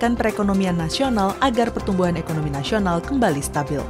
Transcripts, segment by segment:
menggerakkan perekonomian nasional agar pertumbuhan ekonomi nasional kembali stabil.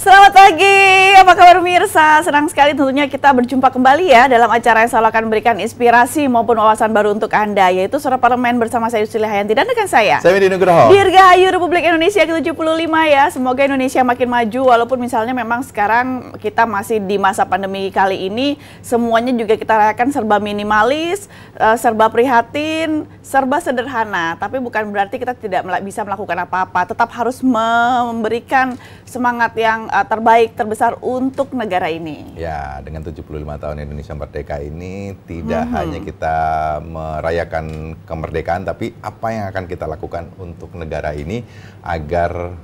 Selamat pagi, apa kabar pemirsa? Senang sekali tentunya kita berjumpa kembali ya dalam acara yang selalu akan memberikan inspirasi maupun wawasan baru untuk Anda, yaitu Suara Parlemen bersama saya Yusril Hayanti dan rekan saya Medi Nugroho. Dirgahayu Republik Indonesia ke-75 ya. Semoga Indonesia makin maju walaupun misalnya memang sekarang kita masih di masa pandemi kali ini, semuanya juga kita rayakan serba minimalis, serba prihatin, serba sederhana. Tapi bukan berarti kita tidak bisa melakukan apa-apa, tetap harus memberikan semangat yang terbaik, terbesar untuk negara ini. Ya, dengan 75 tahun Indonesia Merdeka ini tidak hanya kita merayakan kemerdekaan, tapi apa yang akan kita lakukan untuk negara ini agar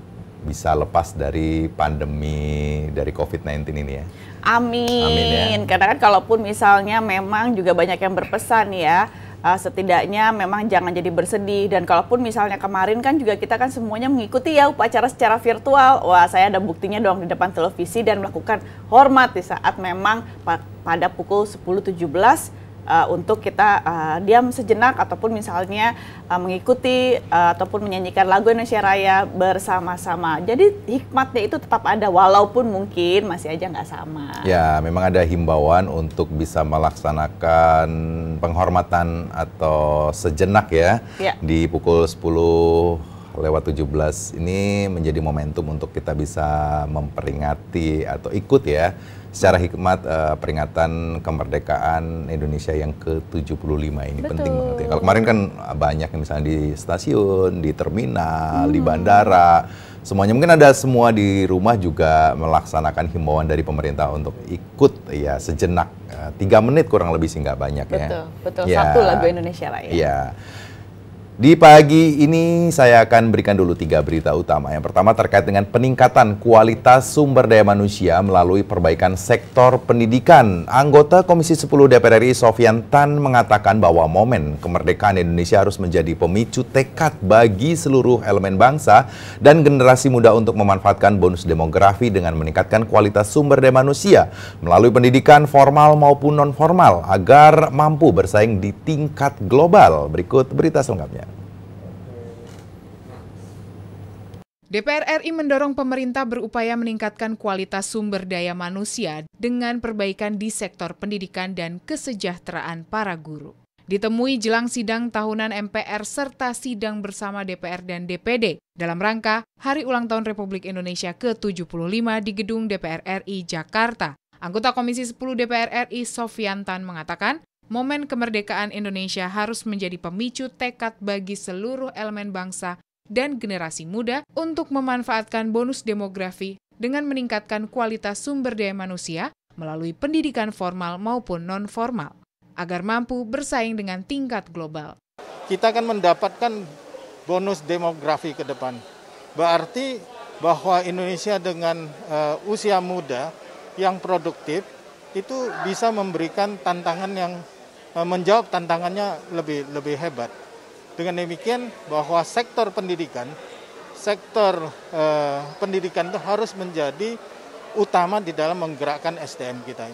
bisa lepas dari pandemi dari COVID-19 ini ya. Amin. Amin ya. Karena kan kalaupun misalnya memang juga banyak yang berpesan ya, setidaknya memang jangan jadi bersedih. Dan kalaupun misalnya kemarin kan juga kita kan semuanya mengikuti ya upacara secara virtual. Wah, saya ada buktinya dong di depan televisi dan melakukan hormat di saat memang pada pukul 10.17 untuk kita diam sejenak ataupun misalnya mengikuti ataupun menyanyikan lagu Indonesia Raya bersama-sama. Jadi hikmatnya itu tetap ada walaupun mungkin masih aja nggak sama. Ya, memang ada himbauan untuk bisa melaksanakan penghormatan atau sejenak ya. Di pukul 10:17 ini menjadi momentum untuk kita bisa memperingati atau ikut ya secara hikmat peringatan kemerdekaan Indonesia yang ke-75 ini. Betul. Penting banget ya. Kalau kemarin kan banyak yang misalnya di stasiun, di terminal, di bandara, semuanya mungkin ada semua di rumah juga melaksanakan himbauan dari pemerintah untuk ikut ya sejenak 3 menit kurang lebih sih nggak banyak ya. Betul. Ya. Satu lagu Indonesia Raya. Ya. Di pagi ini saya akan berikan dulu 3 berita utama. Yang pertama terkait dengan peningkatan kualitas sumber daya manusia melalui perbaikan sektor pendidikan. Anggota Komisi 10 DPR RI Sofyan Tan mengatakan bahwa momen kemerdekaan Indonesia harus menjadi pemicu tekad bagi seluruh elemen bangsa dan generasi muda untuk memanfaatkan bonus demografi dengan meningkatkan kualitas sumber daya manusia melalui pendidikan formal maupun non-formal agar mampu bersaing di tingkat global. Berikut berita selengkapnya. DPR RI mendorong pemerintah berupaya meningkatkan kualitas sumber daya manusia dengan perbaikan di sektor pendidikan dan kesejahteraan para guru. Ditemui jelang sidang tahunan MPR serta sidang bersama DPR dan DPD dalam rangka Hari Ulang Tahun Republik Indonesia ke-75 di Gedung DPR RI Jakarta, anggota Komisi 10 DPR RI Sofyan Tan mengatakan, momen kemerdekaan Indonesia harus menjadi pemicu tekad bagi seluruh elemen bangsa dan generasi muda untuk memanfaatkan bonus demografi dengan meningkatkan kualitas sumber daya manusia melalui pendidikan formal maupun non-formal, agar mampu bersaing dengan tingkat global. Kita akan mendapatkan bonus demografi ke depan. Berarti bahwa Indonesia dengan usia muda yang produktif itu bisa memberikan tantangan yang menjawab tantangannya lebih hebat. Dengan demikian bahwa sektor pendidikan itu harus menjadi utama di dalam menggerakkan SDM kita.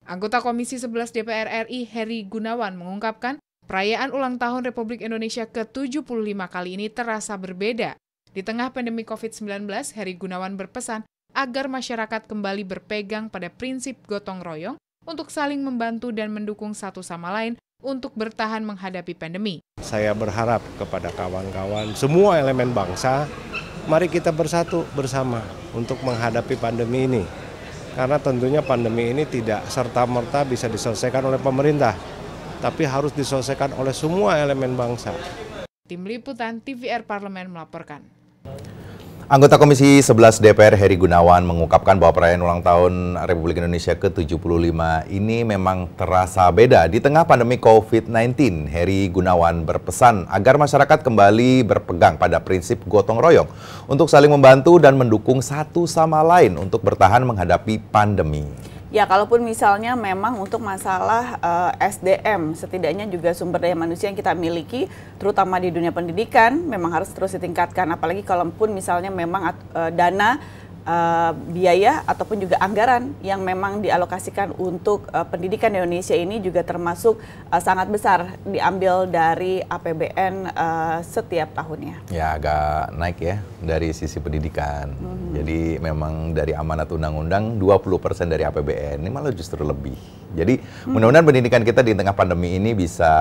Anggota Komisi 11 DPR RI Heri Gunawan mengungkapkan, perayaan ulang tahun Republik Indonesia ke-75 kali ini terasa berbeda. Di tengah pandemi COVID-19, Heri Gunawan berpesan agar masyarakat kembali berpegang pada prinsip gotong royong untuk saling membantu dan mendukung satu sama lain untuk bertahan menghadapi pandemi. Saya berharap kepada kawan-kawan semua elemen bangsa, mari kita bersatu bersama untuk menghadapi pandemi ini. Karena tentunya pandemi ini tidak serta-merta bisa diselesaikan oleh pemerintah, tapi harus diselesaikan oleh semua elemen bangsa. Tim Liputan TVR Parlemen melaporkan. Anggota Komisi 11 DPR Heri Gunawan mengungkapkan bahwa perayaan ulang tahun Republik Indonesia ke-75 ini memang terasa beda. Di tengah pandemi COVID-19, Heri Gunawan berpesan agar masyarakat kembali berpegang pada prinsip gotong royong untuk saling membantu dan mendukung satu sama lain untuk bertahan menghadapi pandemi. Ya, kalaupun misalnya memang untuk masalah SDM, setidaknya juga sumber daya manusia yang kita miliki, terutama di dunia pendidikan, memang harus terus ditingkatkan. Apalagi kalaupun misalnya memang dana, biaya, ataupun juga anggaran yang memang dialokasikan untuk pendidikan di Indonesia ini juga termasuk sangat besar diambil dari APBN setiap tahunnya. Ya, agak naik ya dari sisi pendidikan. Jadi memang dari amanat undang-undang 20% dari APBN, ini malah justru lebih. Jadi mudah-mudahan pendidikan kita di tengah pandemi ini bisa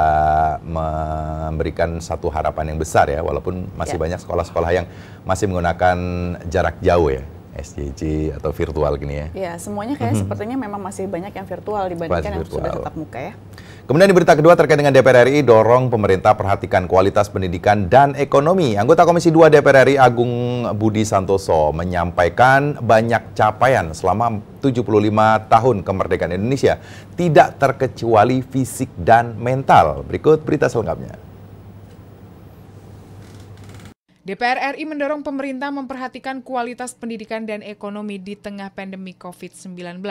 memberikan satu harapan yang besar ya, walaupun masih banyak sekolah-sekolah yang masih menggunakan jarak jauh ya. SJJ atau virtual gini ya. Ya, semuanya kayak sepertinya memang masih banyak yang virtual dibandingkan yang sudah tetap muka ya. Kemudian di berita kedua terkait dengan DPR RI, dorong pemerintah perhatikan kualitas pendidikan dan ekonomi. Anggota Komisi 2 DPR RI Agung Budi Santoso menyampaikan banyak capaian selama 75 tahun kemerdekaan Indonesia, tidak terkecuali fisik dan mental. Berikut berita selengkapnya. DPR RI mendorong pemerintah memperhatikan kualitas pendidikan dan ekonomi di tengah pandemi COVID-19.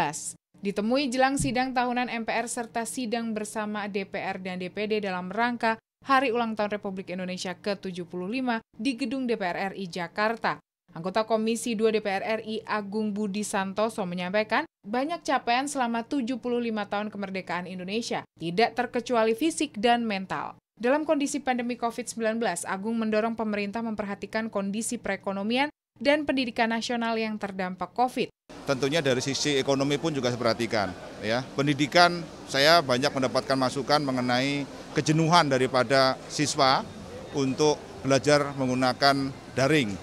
Ditemui jelang sidang tahunan MPR serta sidang bersama DPR dan DPD dalam rangka Hari Ulang Tahun Republik Indonesia ke-75 di Gedung DPR RI Jakarta. Anggota Komisi 2 DPR RI Agung Budi Santoso menyampaikan banyak capaian selama 75 tahun kemerdekaan Indonesia, tidak terkecuali fisik dan mental. Dalam kondisi pandemi COVID-19, Agung mendorong pemerintah memperhatikan kondisi perekonomian dan pendidikan nasional yang terdampak COVID. Tentunya dari sisi ekonomi pun juga saya perhatikan. Ya. Pendidikan, saya banyak mendapatkan masukan mengenai kejenuhan daripada siswa untuk belajar menggunakan daring.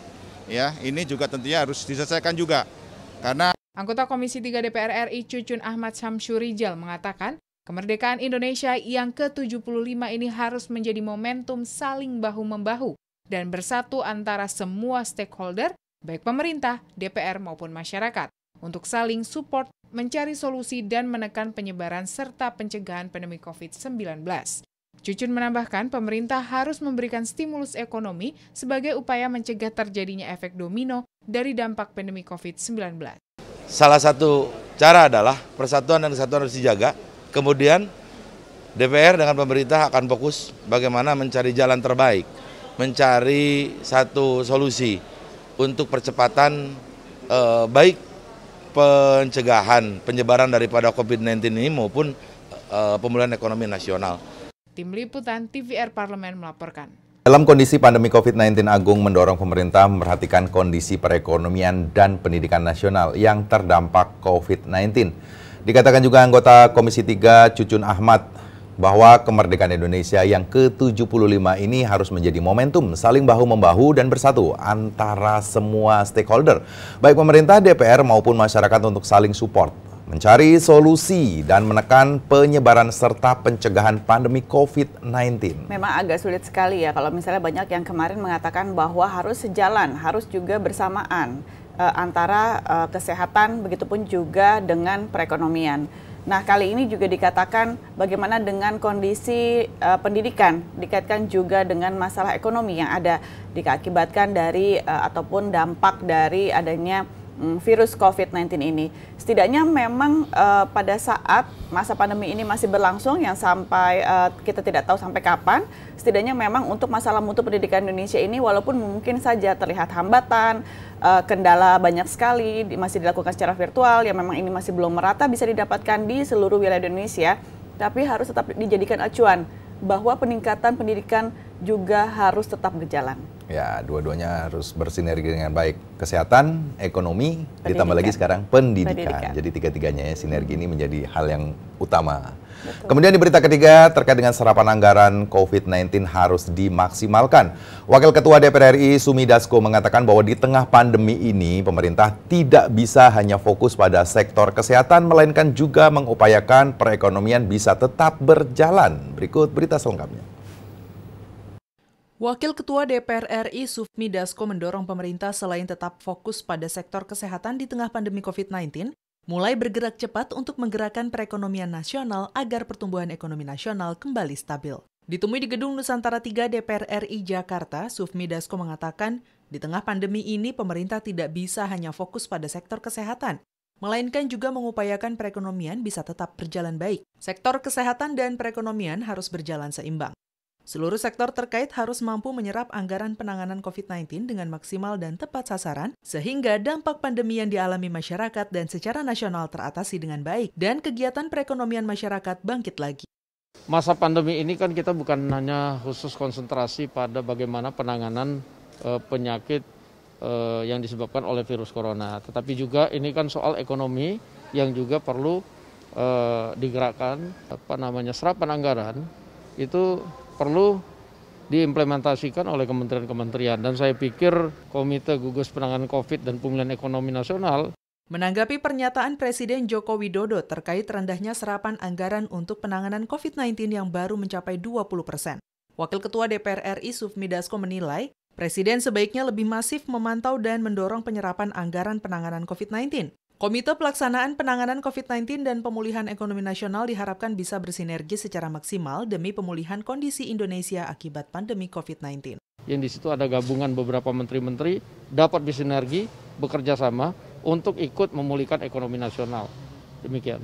Ya, ini juga tentunya harus diselesaikan juga. Karena Anggota Komisi 3 DPR RI Cucun Ahmad Syamsurijal mengatakan, kemerdekaan Indonesia yang ke-75 ini harus menjadi momentum saling bahu-membahu dan bersatu antara semua stakeholder, baik pemerintah, DPR maupun masyarakat, untuk saling support, mencari solusi dan menekan penyebaran serta pencegahan pandemi COVID-19. Cucun menambahkan pemerintah harus memberikan stimulus ekonomi sebagai upaya mencegah terjadinya efek domino dari dampak pandemi COVID-19. Salah satu cara adalah persatuan dan kesatuan harus dijaga. Kemudian DPR dengan pemerintah akan fokus bagaimana mencari jalan terbaik, mencari satu solusi untuk percepatan baik pencegahan penyebaran daripada COVID-19 ini maupun pemulihan ekonomi nasional. Tim Liputan TVR Parlemen melaporkan. Dalam kondisi pandemi COVID-19, Agung mendorong pemerintah memperhatikan kondisi perekonomian dan pendidikan nasional yang terdampak COVID-19. Dikatakan juga anggota Komisi 3 Cucun Ahmad bahwa kemerdekaan Indonesia yang ke-75 ini harus menjadi momentum saling bahu-membahu dan bersatu antara semua stakeholder, baik pemerintah, DPR maupun masyarakat untuk saling support, mencari solusi dan menekan penyebaran serta pencegahan pandemi COVID-19. Memang agak sulit sekali ya kalau misalnya banyak yang kemarin mengatakan bahwa harus sejalan, harus juga bersamaan antara kesehatan, begitupun juga dengan perekonomian. Nah, kali ini juga dikatakan bagaimana dengan kondisi pendidikan, dikaitkan juga dengan masalah ekonomi yang ada diakibatkan dari ataupun dampak dari adanya virus COVID-19 ini. Setidaknya memang pada saat masa pandemi ini masih berlangsung yang sampai kita tidak tahu sampai kapan, setidaknya memang untuk masalah mutu pendidikan Indonesia ini walaupun mungkin saja terlihat hambatan, kendala banyak sekali, masih dilakukan secara virtual, yang memang ini masih belum merata bisa didapatkan di seluruh wilayah Indonesia, tapi harus tetap dijadikan acuan bahwa peningkatan pendidikan juga harus tetap berjalan. Ya, dua-duanya harus bersinergi dengan baik. Kesehatan, ekonomi, ditambah lagi sekarang pendidikan. Jadi tiga-tiganya ya, sinergi ini menjadi hal yang utama. Betul. Kemudian di berita ketiga terkait dengan serapan anggaran COVID-19 harus dimaksimalkan. Wakil Ketua DPR RI Sumi Dasko mengatakan bahwa di tengah pandemi ini pemerintah tidak bisa hanya fokus pada sektor kesehatan, melainkan juga mengupayakan perekonomian bisa tetap berjalan. Berikut berita selengkapnya. Wakil Ketua DPR RI Sufmi Dasko mendorong pemerintah selain tetap fokus pada sektor kesehatan di tengah pandemi COVID-19, mulai bergerak cepat untuk menggerakkan perekonomian nasional agar pertumbuhan ekonomi nasional kembali stabil. Ditemui di Gedung Nusantara 3 DPR RI Jakarta, Sufmi Dasko mengatakan, di tengah pandemi ini pemerintah tidak bisa hanya fokus pada sektor kesehatan, melainkan juga mengupayakan perekonomian bisa tetap berjalan baik. Sektor kesehatan dan perekonomian harus berjalan seimbang. Seluruh sektor terkait harus mampu menyerap anggaran penanganan COVID-19 dengan maksimal dan tepat sasaran, sehingga dampak pandemi yang dialami masyarakat dan secara nasional teratasi dengan baik, dan kegiatan perekonomian masyarakat bangkit lagi. Masa pandemi ini kan kita bukan hanya khusus konsentrasi pada bagaimana penanganan penyakit yang disebabkan oleh virus corona, tetapi juga ini kan soal ekonomi yang juga perlu digerakkan, serapan anggaran itu perlu diimplementasikan oleh kementerian-kementerian, dan saya pikir Komite Gugus Penanganan COVID dan Pemulihan Ekonomi Nasional. Menanggapi pernyataan Presiden Joko Widodo terkait rendahnya serapan anggaran untuk penanganan COVID-19 yang baru mencapai 20%, Wakil Ketua DPR RI Sufmi Dasko menilai, Presiden sebaiknya lebih masif memantau dan mendorong penyerapan anggaran penanganan COVID-19. Komite Pelaksanaan Penanganan COVID-19 dan Pemulihan Ekonomi Nasional diharapkan bisa bersinergi secara maksimal demi pemulihan kondisi Indonesia akibat pandemi COVID-19. Yang di situ ada gabungan beberapa menteri-menteri dapat bersinergi, bekerja sama untuk ikut memulihkan ekonomi nasional. Demikian.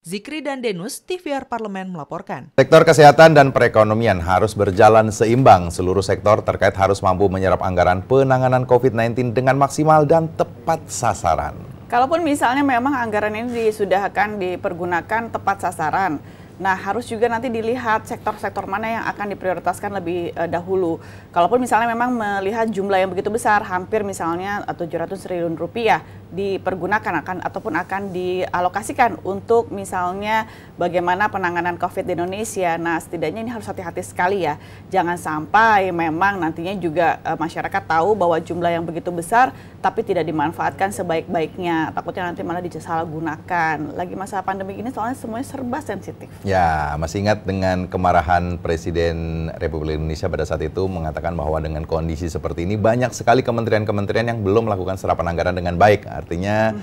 Zikri dan Denus, TVR Parlemen melaporkan. Sektor kesehatan dan perekonomian harus berjalan seimbang. Seluruh sektor terkait harus mampu menyerap anggaran penanganan COVID-19 dengan maksimal dan tepat sasaran. Kalaupun misalnya memang anggaran ini sudah akan dipergunakan tepat sasaran, nah harus juga nanti dilihat sektor-sektor mana yang akan diprioritaskan lebih dahulu. Kalaupun misalnya memang melihat jumlah yang begitu besar, hampir misalnya 700 triliun rupiah dipergunakan ataupun akan dialokasikan untuk misalnya bagaimana penanganan COVID di Indonesia. Nah, setidaknya ini harus hati-hati sekali ya. Jangan sampai memang nantinya juga masyarakat tahu bahwa jumlah yang begitu besar tapi tidak dimanfaatkan sebaik-baiknya. Takutnya nanti malah disalahgunakan. Lagi masa pandemi ini soalnya semuanya serba sensitif. Ya, masih ingat dengan kemarahan Presiden Republik Indonesia pada saat itu mengatakan bahwa dengan kondisi seperti ini banyak sekali kementerian-kementerian yang belum melakukan serapan anggaran dengan baik. Artinya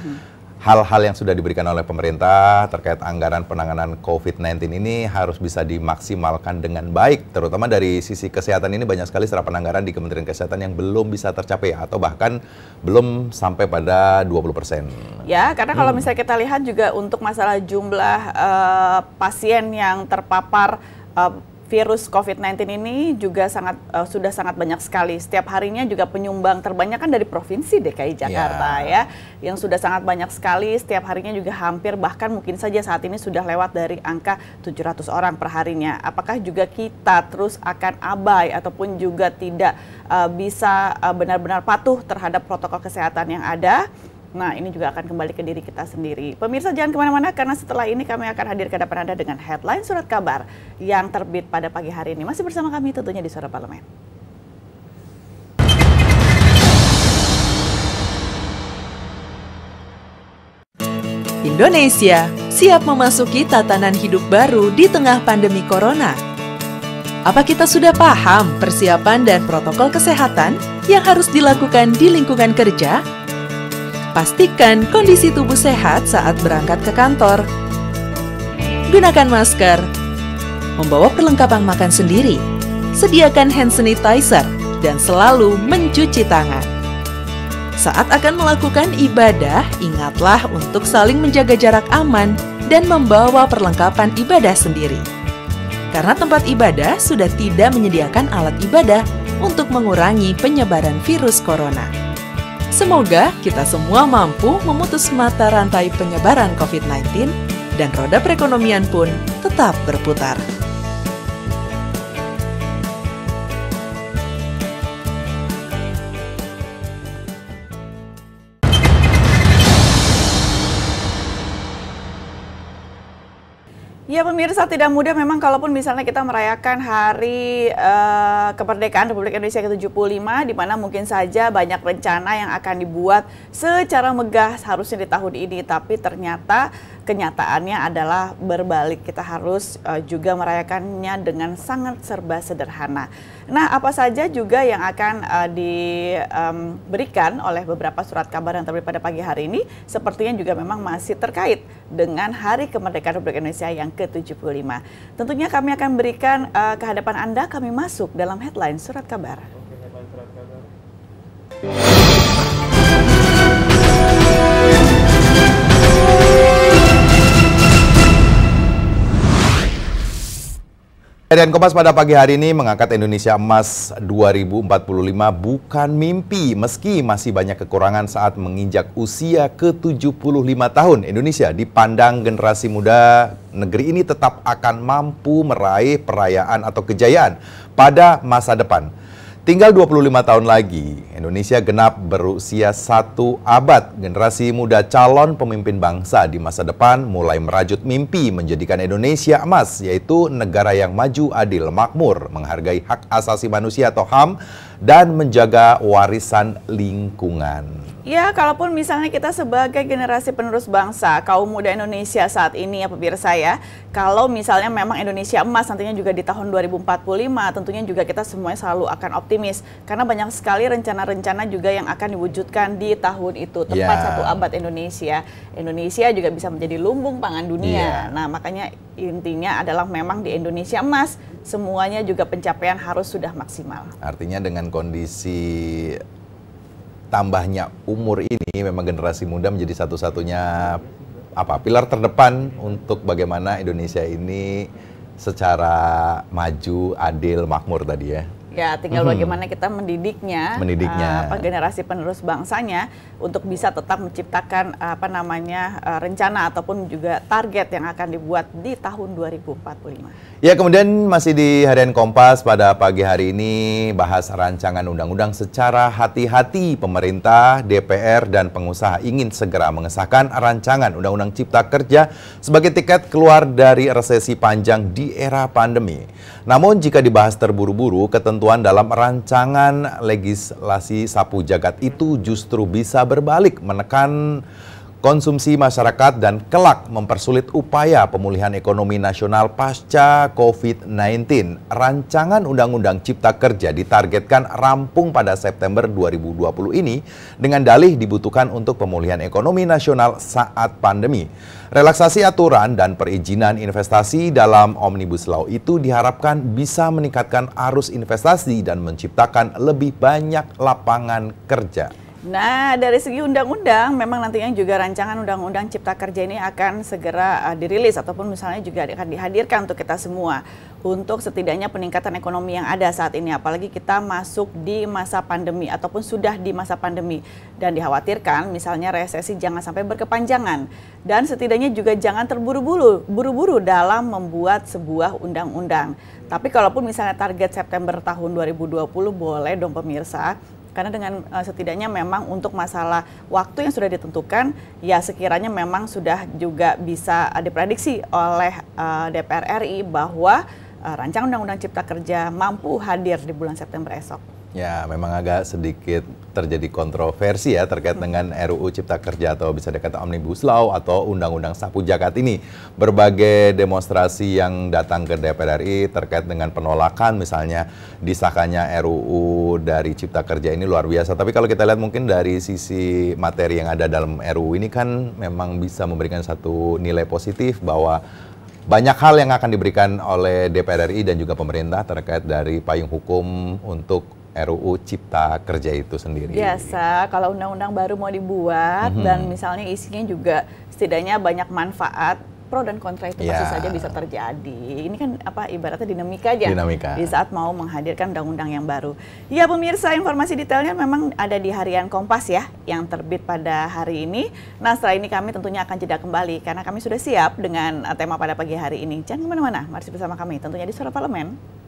hal-hal yang sudah diberikan oleh pemerintah terkait anggaran penanganan COVID-19 ini harus bisa dimaksimalkan dengan baik. Terutama dari sisi kesehatan ini banyak sekali serapan anggaran di Kementerian Kesehatan yang belum bisa tercapai atau bahkan belum sampai pada 20%. Ya, karena kalau misalnya kita lihat juga untuk masalah jumlah pasien yang terpapar virus COVID-19 ini juga sudah sangat banyak sekali. Setiap harinya juga penyumbang terbanyak kan dari Provinsi DKI Jakarta ya, yang sudah sangat banyak sekali. Setiap harinya juga hampir bahkan mungkin saja saat ini sudah lewat dari angka 700 orang per harinya. Apakah juga kita terus akan abai ataupun juga tidak bisa benar-benar patuh terhadap protokol kesehatan yang ada? Nah, ini juga akan kembali ke diri kita sendiri. Pemirsa jangan kemana-mana karena setelah ini kami akan hadir ke hadapan Anda dengan headline surat kabar yang terbit pada pagi hari ini. Masih bersama kami tentunya di Suara Parlemen. Indonesia siap memasuki tatanan hidup baru di tengah pandemi corona. Apa kita sudah paham persiapan dan protokol kesehatan yang harus dilakukan di lingkungan kerja? Pastikan kondisi tubuh sehat saat berangkat ke kantor. Gunakan masker. Membawa perlengkapan makan sendiri. Sediakan hand sanitizer dan selalu mencuci tangan. Saat akan melakukan ibadah, ingatlah untuk saling menjaga jarak aman dan membawa perlengkapan ibadah sendiri. Karena tempat ibadah sudah tidak menyediakan alat ibadah untuk mengurangi penyebaran virus corona. Semoga kita semua mampu memutus mata rantai penyebaran COVID-19 dan roda perekonomian pun tetap berputar. Ya pemirsa, tidak mudah memang kalaupun misalnya kita merayakan hari kemerdekaan Republik Indonesia ke-75, di mana mungkin saja banyak rencana yang akan dibuat secara megah harusnya di tahun ini, tapi ternyata kenyataannya adalah berbalik. Kita harus juga merayakannya dengan sangat serba sederhana. Nah, apa saja juga yang akan diberikan oleh beberapa surat kabar yang terbit pada pagi hari ini, sepertinya juga memang masih terkait dengan Hari Kemerdekaan Republik Indonesia yang ke-75. Tentunya kami akan berikan ke hadapan Anda, kami masuk dalam headline surat kabar. Harian Kompas pada pagi hari ini mengangkat Indonesia Emas 2045 bukan mimpi. Meski masih banyak kekurangan saat menginjak usia ke-75 tahun, Indonesia dipandang generasi muda negeri ini tetap akan mampu meraih perayaan atau kejayaan pada masa depan. Tinggal 25 tahun lagi, Indonesia genap berusia 1 abad. Generasi muda calon pemimpin bangsa di masa depan mulai merajut mimpi menjadikan Indonesia emas, yaitu negara yang maju, adil, makmur, menghargai hak asasi manusia atau HAM, dan menjaga warisan lingkungan. Ya, kalaupun misalnya kita sebagai generasi penerus bangsa, kaum muda Indonesia saat ini ya pemirsa ya, kalau misalnya memang Indonesia emas nantinya juga di tahun 2045, tentunya juga kita semuanya selalu akan optimis. Karena banyak sekali rencana-rencana juga yang akan diwujudkan di tahun itu, tepat 1 abad Indonesia. Indonesia juga bisa menjadi lumbung pangan dunia. Nah, makanya intinya adalah memang di Indonesia emas, semuanya juga pencapaian harus sudah maksimal. Artinya dengan kondisi tambahnya umur ini, memang generasi muda menjadi satu-satunya pilar terdepan untuk bagaimana Indonesia ini secara maju, adil, makmur tadi ya. Ya, tinggal bagaimana kita mendidiknya, generasi penerus bangsanya untuk bisa tetap menciptakan rencana ataupun juga target yang akan dibuat di tahun 2045. Ya, kemudian masih di Harian Kompas pada pagi hari ini bahas rancangan undang-undang secara hati-hati. Pemerintah, DPR, dan pengusaha ingin segera mengesahkan rancangan Undang-Undang Cipta Kerja sebagai tiket keluar dari resesi panjang di era pandemi. Namun jika dibahas terburu-buru, ketentuan dalam rancangan legislasi sapu jagat itu justru bisa berbalik, menekan konsumsi masyarakat dan kelak mempersulit upaya pemulihan ekonomi nasional pasca COVID-19. Rancangan Undang-Undang Cipta Kerja ditargetkan rampung pada September 2020 ini dengan dalih dibutuhkan untuk pemulihan ekonomi nasional saat pandemi. Relaksasi aturan dan perizinan investasi dalam Omnibus Law itu diharapkan bisa meningkatkan arus investasi dan menciptakan lebih banyak lapangan kerja. Nah, dari segi undang-undang, memang nantinya juga rancangan undang-undang Cipta Kerja ini akan segera dirilis ataupun misalnya juga akan dihadirkan untuk kita semua untuk setidaknya peningkatan ekonomi yang ada saat ini, apalagi kita masuk di masa pandemi ataupun sudah di masa pandemi dan dikhawatirkan misalnya resesi jangan sampai berkepanjangan dan setidaknya juga jangan terburu-buru dalam membuat sebuah undang-undang. Tapi kalaupun misalnya target September tahun 2020 boleh dong pemirsa. Karena dengan setidaknya memang untuk masalah waktu yang sudah ditentukan, ya sekiranya memang sudah juga bisa diprediksi oleh DPR RI bahwa rancangan Undang-Undang Cipta Kerja mampu hadir di bulan September esok. Ya, memang agak sedikit terjadi kontroversi ya terkait dengan RUU Cipta Kerja atau bisa dikatakan Omnibus Law atau Undang-Undang Sapu Jagat ini. Berbagai demonstrasi yang datang ke DPR RI terkait dengan penolakan misalnya disahkannya RUU dari Cipta Kerja ini luar biasa. Tapi kalau kita lihat mungkin dari sisi materi yang ada dalam RUU ini kan memang bisa memberikan satu nilai positif bahwa banyak hal yang akan diberikan oleh DPR RI dan juga pemerintah terkait dari payung hukum untuk RUU Cipta Kerja itu sendiri. Biasa, kalau undang-undang baru mau dibuat dan misalnya isinya juga setidaknya banyak manfaat, pro dan kontra itu pasti saja bisa terjadi. Ini kan ibaratnya dinamika aja di saat mau menghadirkan undang-undang yang baru. Ya pemirsa, informasi detailnya memang ada di Harian Kompas ya, yang terbit pada hari ini. Nah setelah ini kami tentunya akan jeda kembali, karena kami sudah siap dengan tema pada pagi hari ini. Jangan kemana-mana, masih bersama kami tentunya di Suara Parlemen.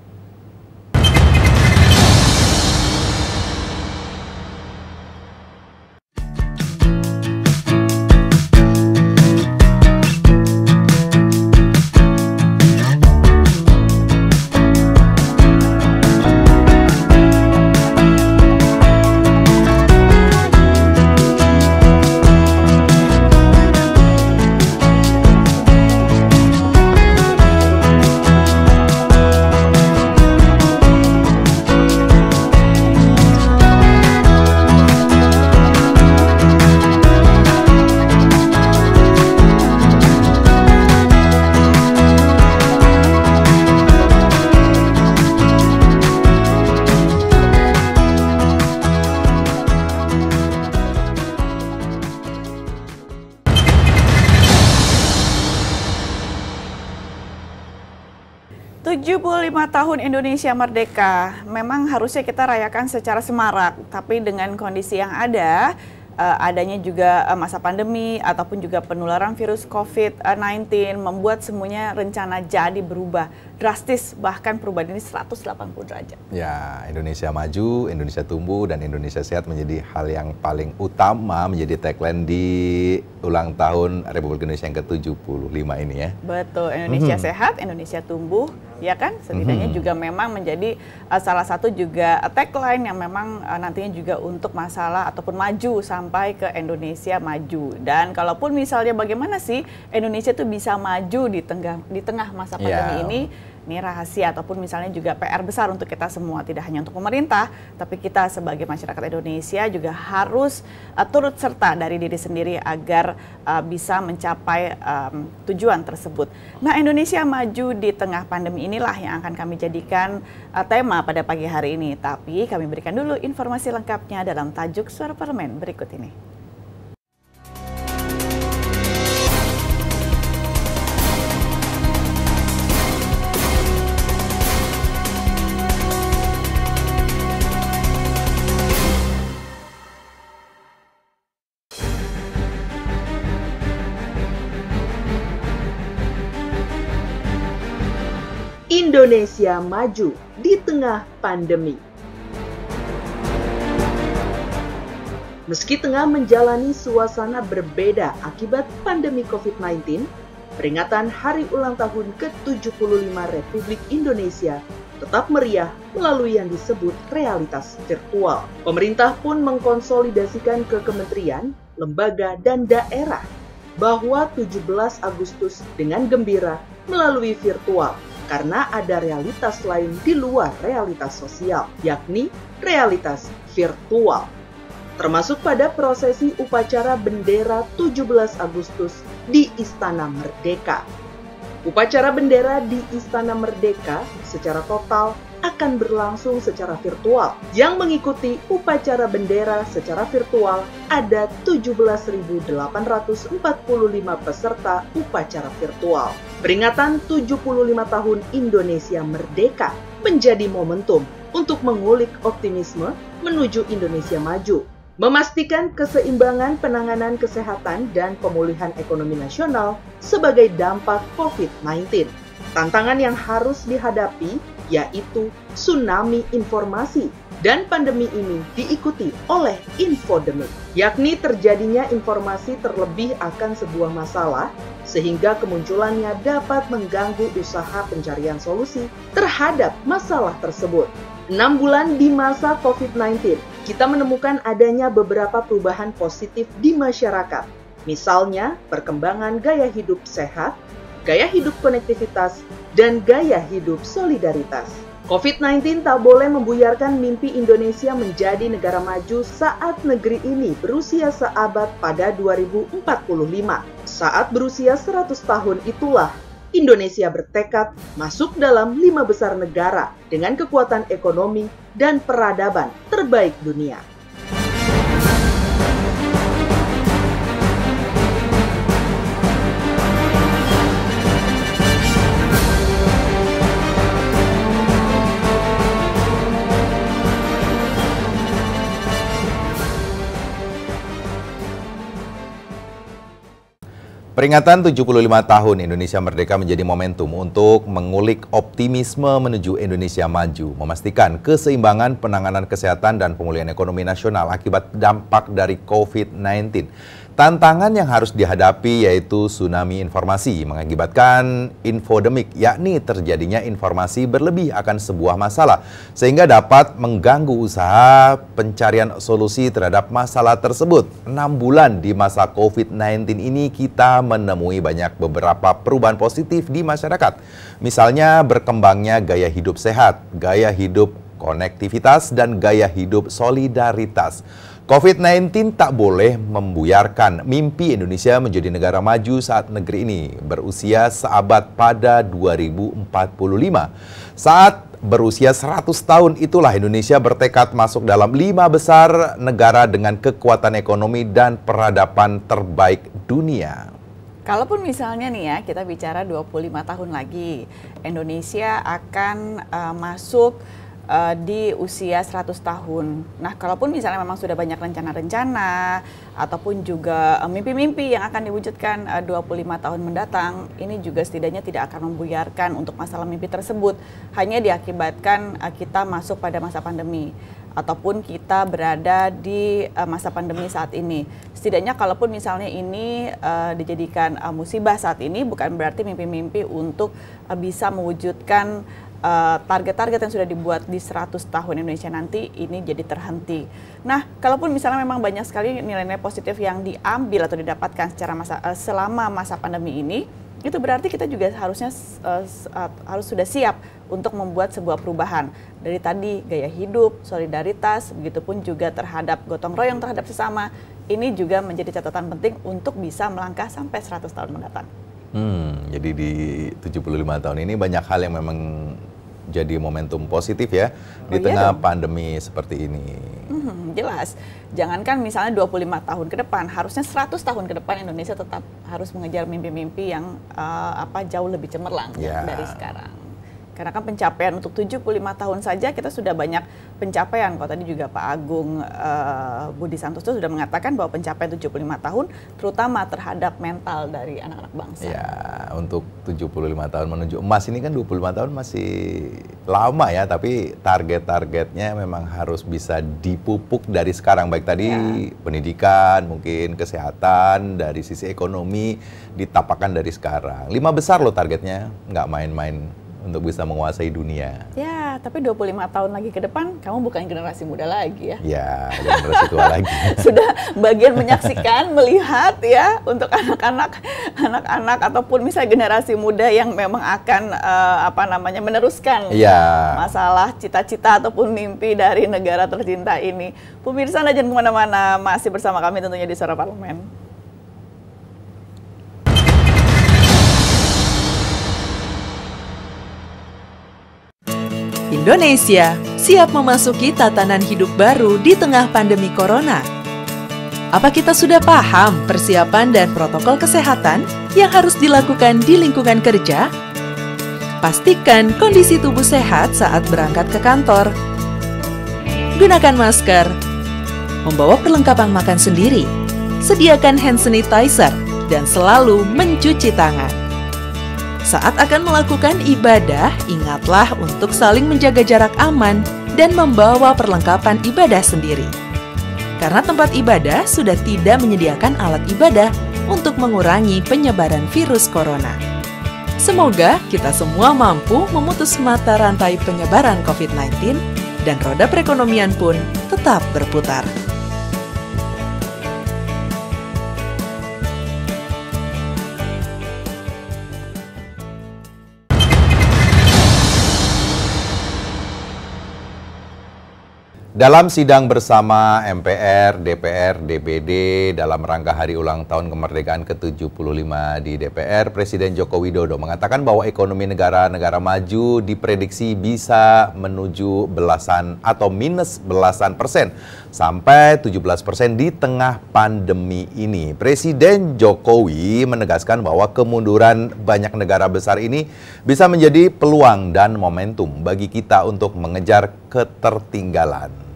75 tahun Indonesia merdeka, memang harusnya kita rayakan secara semarak, tapi dengan kondisi yang ada, adanya juga masa pandemi ataupun juga penularan virus COVID-19 membuat semuanya rencana jadi berubah drastis, bahkan perubahan ini 180 derajat. Ya, Indonesia maju, Indonesia tumbuh, dan Indonesia sehat menjadi hal yang paling utama, menjadi tagline di ulang tahun Republik Indonesia yang ke-75 ini ya. Betul, Indonesia sehat, Indonesia tumbuh, ya kan? Setidaknya juga memang menjadi salah satu juga tagline yang memang nantinya juga untuk masalah ataupun maju sampai ke Indonesia maju. Dan kalaupun misalnya bagaimana sih Indonesia itu bisa maju di tengah masa pandemi ini rahasia ataupun misalnya juga PR besar untuk kita semua, tidak hanya untuk pemerintah, tapi kita sebagai masyarakat Indonesia juga harus turut serta dari diri sendiri agar bisa mencapai tujuan tersebut. Nah, Indonesia maju di tengah pandemi inilah yang akan kami jadikan tema pada pagi hari ini. Tapi kami berikan dulu informasi lengkapnya dalam tajuk Suara Parlemen berikut ini. Indonesia maju di tengah pandemi. Meski tengah menjalani suasana berbeda akibat pandemi COVID-19, peringatan Hari Ulang Tahun ke-75 Republik Indonesia tetap meriah melalui yang disebut realitas virtual. Pemerintah pun mengkonsolidasikan ke kementerian, lembaga, dan daerah bahwa 17 Agustus dengan gembira melalui virtual, karena ada realitas lain di luar realitas sosial, yakni realitas virtual. Termasuk pada prosesi upacara bendera 17 Agustus di Istana Merdeka. Upacara bendera di Istana Merdeka secara total akan berlangsung secara virtual. Yang mengikuti upacara bendera secara virtual ada 17.845 peserta upacara virtual. Peringatan 75 tahun Indonesia Merdeka menjadi momentum untuk mengulik optimisme menuju Indonesia maju, memastikan keseimbangan penanganan kesehatan dan pemulihan ekonomi nasional sebagai dampak COVID-19. Tantangan yang harus dihadapi yaitu tsunami informasi, dan pandemi ini diikuti oleh infodemik, yakni terjadinya informasi terlebih akan sebuah masalah sehingga kemunculannya dapat mengganggu usaha pencarian solusi terhadap masalah tersebut. 6 bulan di masa COVID-19, kita menemukan adanya beberapa perubahan positif di masyarakat. Misalnya, perkembangan gaya hidup sehat, gaya hidup konektivitas, dan gaya hidup solidaritas. COVID-19 tak boleh membuyarkan mimpi Indonesia menjadi negara maju saat negeri ini berusia seabad pada 2045. Saat berusia 100 tahun itulah Indonesia bertekad masuk dalam 5 besar negara dengan kekuatan ekonomi dan peradaban terbaik dunia. Peringatan 75 tahun Indonesia Merdeka menjadi momentum untuk mengulik optimisme menuju Indonesia maju, memastikan keseimbangan penanganan kesehatan dan pemulihan ekonomi nasional akibat dampak dari COVID-19. Tantangan yang harus dihadapi yaitu tsunami informasi mengakibatkan infodemik, yakni terjadinya informasi berlebih akan sebuah masalah sehingga dapat mengganggu usaha pencarian solusi terhadap masalah tersebut. 6 bulan di masa COVID-19 ini kita menemui beberapa perubahan positif di masyarakat. Misalnya berkembangnya gaya hidup sehat, gaya hidup konektivitas, dan gaya hidup solidaritas. COVID-19 tak boleh membuyarkan mimpi Indonesia menjadi negara maju saat negeri ini berusia seabad pada 2045. Saat berusia 100 tahun itulah Indonesia bertekad masuk dalam 5 besar negara dengan kekuatan ekonomi dan peradaban terbaik dunia. Kalaupun misalnya nih ya, kita bicara 25 tahun lagi, Indonesia akan masuk di usia 100 tahun. Nah, kalaupun misalnya memang sudah banyak rencana-rencana ataupun juga mimpi-mimpi yang akan diwujudkan 25 tahun mendatang, ini juga setidaknya tidak akan membuyarkan untuk masalah mimpi tersebut. Hanya diakibatkan kita masuk pada masa pandemi ataupun kita berada di masa pandemi saat ini. Setidaknya kalaupun misalnya ini dijadikan musibah saat ini, bukan berarti mimpi-mimpi untuk bisa mewujudkan target-target yang sudah dibuat di 100 tahun Indonesia nanti ini jadi terhenti. Nah, kalaupun misalnya memang banyak sekali nilai-nilai positif yang diambil atau didapatkan selama masa pandemi ini, itu berarti kita juga harusnya harus sudah siap untuk membuat sebuah perubahan. Dari tadi gaya hidup, solidaritas, begitupun juga terhadap gotong royong terhadap sesama, ini juga menjadi catatan penting untuk bisa melangkah sampai 100 tahun mendatang. Jadi di 75 tahun ini banyak hal yang memang jadi momentum positif ya di tengah pandemi seperti ini. Jelas, jangankan misalnya 25 tahun ke depan, harusnya 100 tahun ke depan Indonesia tetap harus mengejar mimpi-mimpi yang jauh lebih cemerlang dari sekarang. Karena kan pencapaian untuk 75 tahun saja kita sudah banyak pencapaian. Kalau tadi juga Pak Agung Budi Santoso sudah mengatakan bahwa pencapaian 75 tahun terutama terhadap mental dari anak-anak bangsa. Ya, untuk 75 tahun menuju emas ini kan 25 tahun masih lama ya, tapi target-targetnya memang harus bisa dipupuk dari sekarang. Baik tadi pendidikan, mungkin kesehatan, dari sisi ekonomi ditapakkan dari sekarang. 5 besar loh targetnya, nggak main-main untuk bisa menguasai dunia. Ya, tapi 25 tahun lagi ke depan, kamu bukan generasi muda lagi ya. Ya, generasi tua lagi. Sudah bagian menyaksikan, melihat ya, untuk anak-anak ataupun misalnya generasi muda yang memang akan meneruskan masalah cita-cita ataupun mimpi dari negara tercinta ini. Pemirsa, jangan kemana-mana, masih bersama kami tentunya di Suara Parlemen. Indonesia siap memasuki tatanan hidup baru di tengah pandemi corona. Apa kita sudah paham persiapan dan protokol kesehatan yang harus dilakukan di lingkungan kerja? Pastikan kondisi tubuh sehat saat berangkat ke kantor. Gunakan masker. Membawa perlengkapan makan sendiri. Sediakan hand sanitizer dan selalu mencuci tangan. Saat akan melakukan ibadah, ingatlah untuk saling menjaga jarak aman dan membawa perlengkapan ibadah sendiri. Karena tempat ibadah sudah tidak menyediakan alat ibadah untuk mengurangi penyebaran virus corona. Semoga kita semua mampu memutus mata rantai penyebaran COVID-19 dan roda perekonomian pun tetap berputar. Dalam sidang bersama MPR, DPR, DPD dalam rangka hari ulang tahun kemerdekaan ke-75 di DPR, Presiden Joko Widodo mengatakan bahwa ekonomi negara-negara maju diprediksi bisa menuju belasan atau minus belasan persen sampai 17% di tengah pandemi ini. Presiden Jokowi menegaskan bahwa kemunduran banyak negara besar ini bisa menjadi peluang dan momentum bagi kita untuk mengejar ketertinggalan.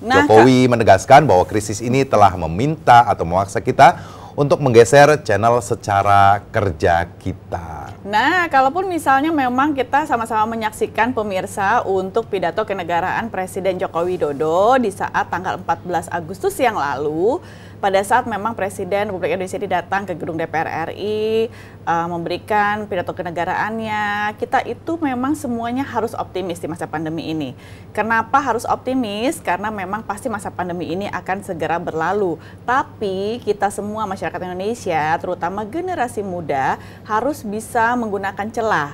Jokowi menegaskan bahwa krisis ini telah meminta atau memaksa kita untuk menggeser channel secara kerja kita. Nah, kalaupun misalnya memang kita sama-sama menyaksikan pemirsa untuk pidato kenegaraan Presiden Joko Widodo di saat tanggal 14 Agustus yang lalu, pada saat memang Presiden Republik Indonesia ini datang ke gedung DPR RI, memberikan pidato kenegaraannya, kita itu memang semuanya harus optimis di masa pandemi ini. Kenapa harus optimis? Karena memang pasti masa pandemi ini akan segera berlalu. Tapi kita semua masyarakat Indonesia, terutama generasi muda, harus bisa menggunakan celah.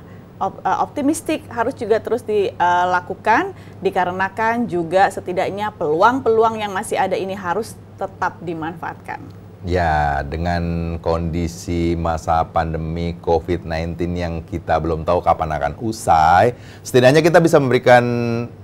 Optimistik harus juga terus dilakukan, dikarenakan juga setidaknya peluang-peluang yang masih ada ini harus tetap dimanfaatkan. Ya, dengan kondisi masa pandemi COVID-19 yang kita belum tahu kapan akan usai, setidaknya kita bisa memberikan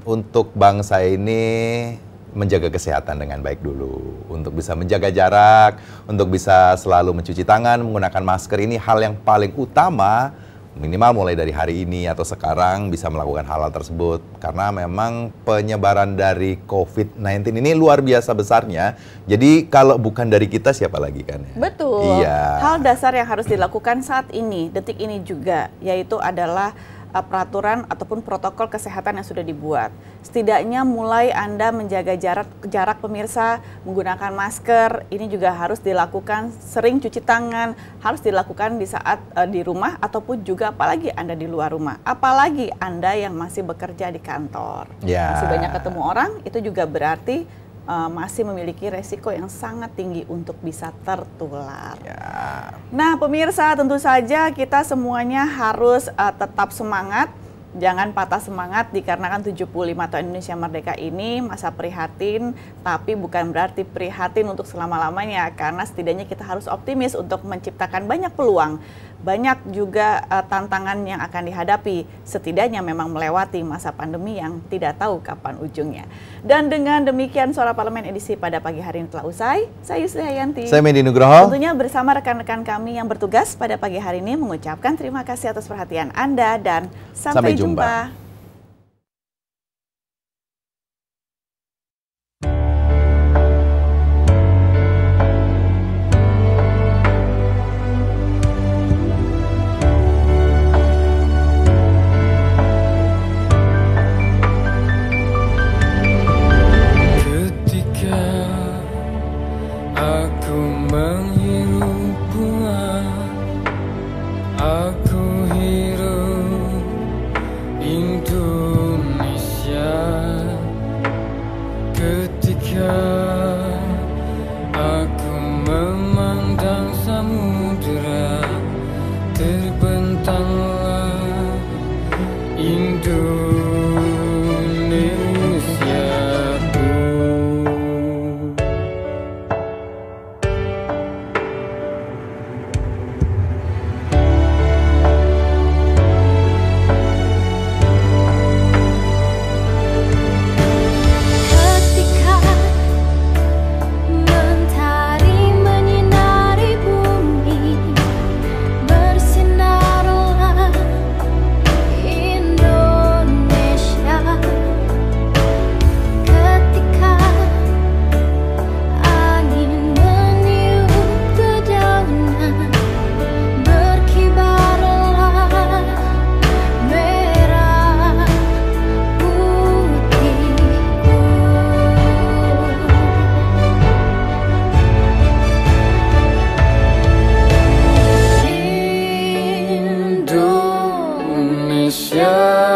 untuk bangsa ini menjaga kesehatan dengan baik dulu. Untuk bisa menjaga jarak, untuk bisa selalu mencuci tangan, menggunakan masker, ini hal yang paling utama. Minimal mulai dari hari ini atau sekarang bisa melakukan hal-hal tersebut. Karena memang penyebaran dari COVID-19 ini luar biasa besarnya. Jadi kalau bukan dari kita siapa lagi kan ya? Betul. Iya. Hal dasar yang harus dilakukan saat ini, detik ini juga, yaitu adalah peraturan ataupun protokol kesehatan yang sudah dibuat. Setidaknya mulai Anda menjaga jarak pemirsa, menggunakan masker, ini juga harus dilakukan, sering cuci tangan, harus dilakukan di saat di rumah ataupun juga apalagi Anda di luar rumah. Apalagi Anda yang masih bekerja di kantor. Masih banyak ketemu orang, itu juga berarti masih memiliki resiko yang sangat tinggi untuk bisa tertular. Nah pemirsa, tentu saja kita semuanya harus tetap semangat, jangan patah semangat dikarenakan 75 tahun Indonesia Merdeka ini masa prihatin, tapi bukan berarti prihatin untuk selama-lamanya, karena setidaknya kita harus optimis untuk menciptakan banyak peluang. Banyak juga tantangan yang akan dihadapi, setidaknya memang melewati masa pandemi yang tidak tahu kapan ujungnya. Dan dengan demikian Suara Parlemen edisi pada pagi hari ini telah usai. Saya Yusri Hayanti. Saya Medi Nugroho. Tentunya bersama rekan-rekan kami yang bertugas pada pagi hari ini mengucapkan terima kasih atas perhatian Anda dan sampai jumpa. Indonesiaku